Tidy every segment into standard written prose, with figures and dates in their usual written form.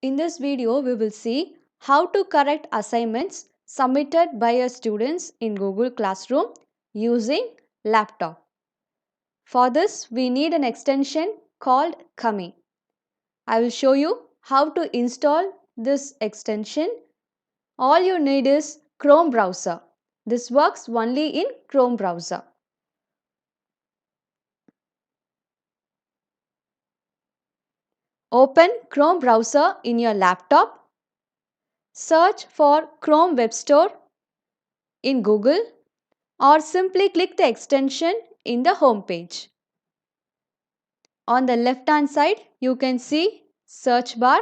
In this video, we will see how to correct assignments submitted by your students in Google Classroom using laptop. For this, we need an extension called Kami. I will show you how to install this extension. All you need is Chrome browser. This works only in Chrome browser. Open Chrome browser in your laptop. Search for Chrome Web Store in Google or simply click the extension in the home page. On the left hand side, you can see search bar.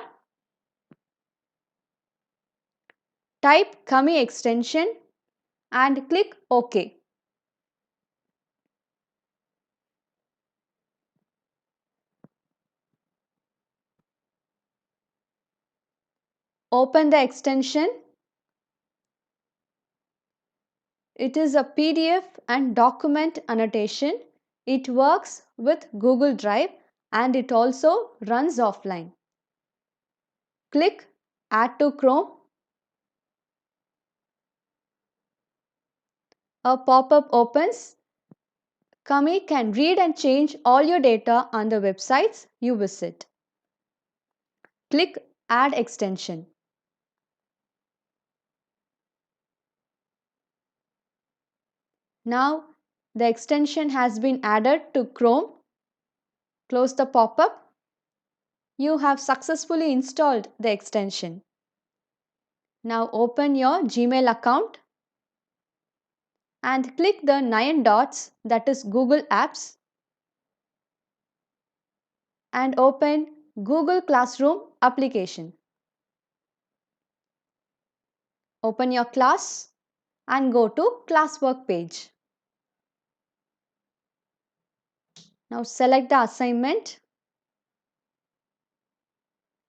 Type Kami extension and click OK. Open the extension. It is a PDF and document annotation. It works with Google Drive and it also runs offline. Click Add to Chrome. A pop-up opens. Kami can read and change all your data on the websites you visit. Click Add extension. Now the extension has been added to Chrome. Close the pop-up. You have successfully installed the extension. Now open your Gmail account and click the 9 dots, that is Google Apps, and open Google Classroom application. Open your class and go to classwork page. Now select the assignment.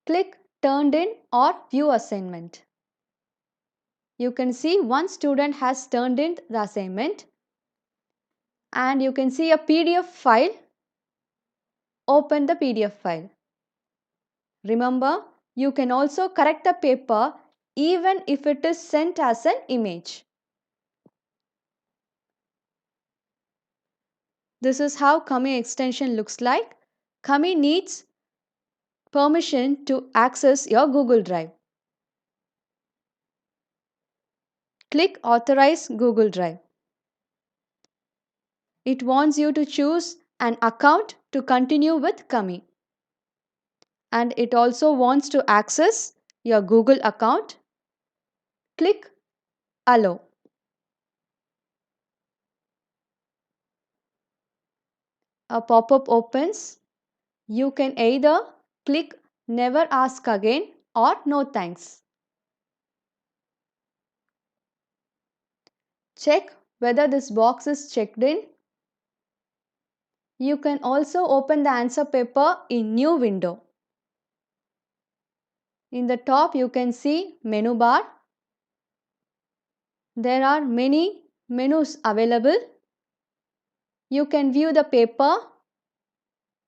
Click Turned in or View Assignment. You can see one student has turned in the assignment and you can see a PDF file. Open the PDF file. Remember, you can also correct the paper even if it is sent as an image. This is how Kami extension looks like. Kami needs permission to access your Google Drive. Click Authorize Google Drive. It wants you to choose an account to continue with Kami. And it also wants to access your Google account. Click Allow. A pop-up opens. You can either click Never Ask Again or No Thanks. Check whether this box is checked in. You can also open the answer paper in new window. In the top you can see menu bar. There are many menus available. You can view the paper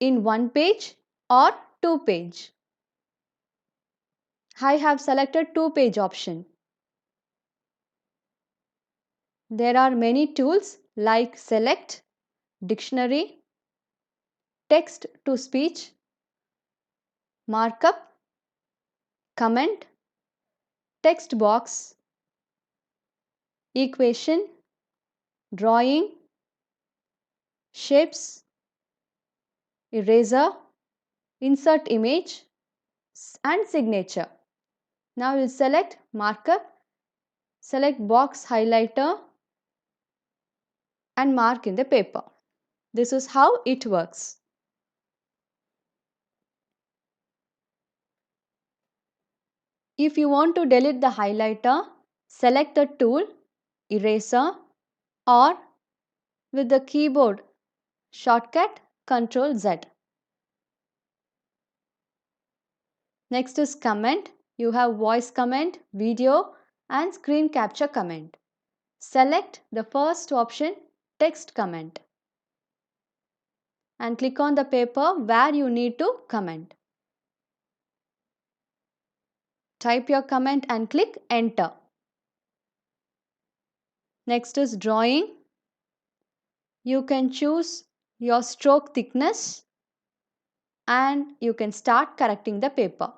in one page or two page. I have selected two page option. There are many tools like Select, Dictionary, Text to Speech, Markup, Comment, Text box, Equation, Drawing, Shapes, Eraser, Insert Image and Signature. Now we'll select Markup, select Box Highlighter and mark in the paper. This is how it works. If you want to delete the highlighter, select the tool, eraser or with the keyboard shortcut Ctrl Z. Next is comment. You have voice comment, video and screen capture comment. Select the first option, text comment, and click on the paper where you need to comment. Type your comment and click enter. Next is drawing. You can choose your stroke thickness and you can start correcting the paper.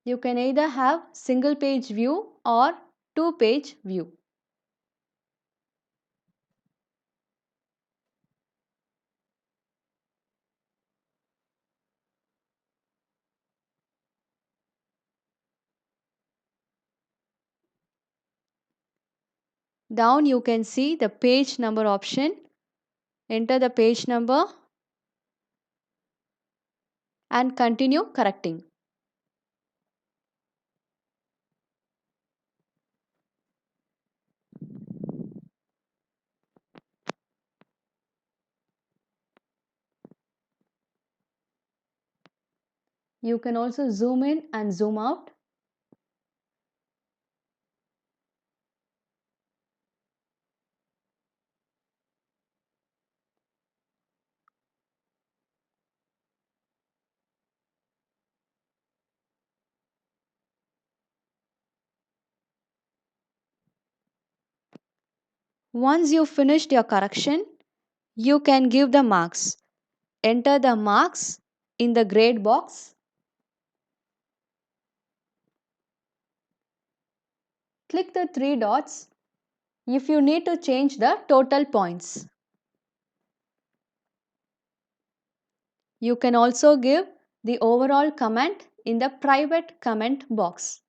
You can either have single page view or two page view. Down you can see the page number option. Enter the page number and continue correcting. You can also zoom in and zoom out. Once you finished your correction, you can give the marks. Enter the marks in the grade box. Click the three dots if you need to change the total points. You can also give the overall comment in the private comment box.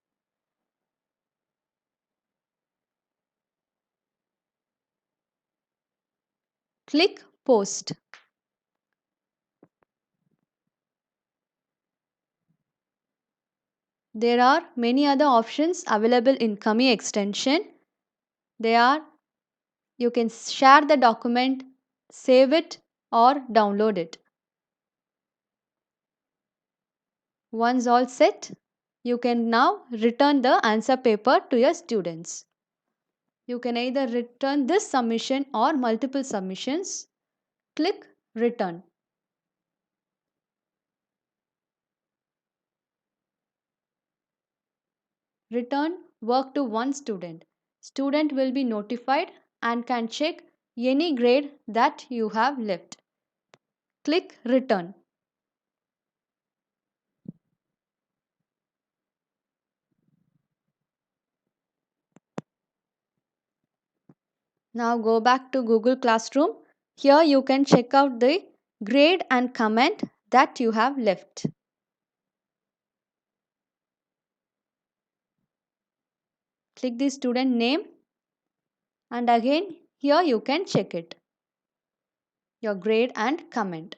Click post. There are many other options available in Kami extension. They are you can share the document, save it or download it. Once all set, you can now return the answer paper to your students. You can either return this submission or multiple submissions. Click return. Return work to one student. Student will be notified and can check any grade that you have left. Click return. Now go back to Google Classroom. Here you can check out the grade and comment that you have left. Click the student name and again here you can check it, your grade and comment.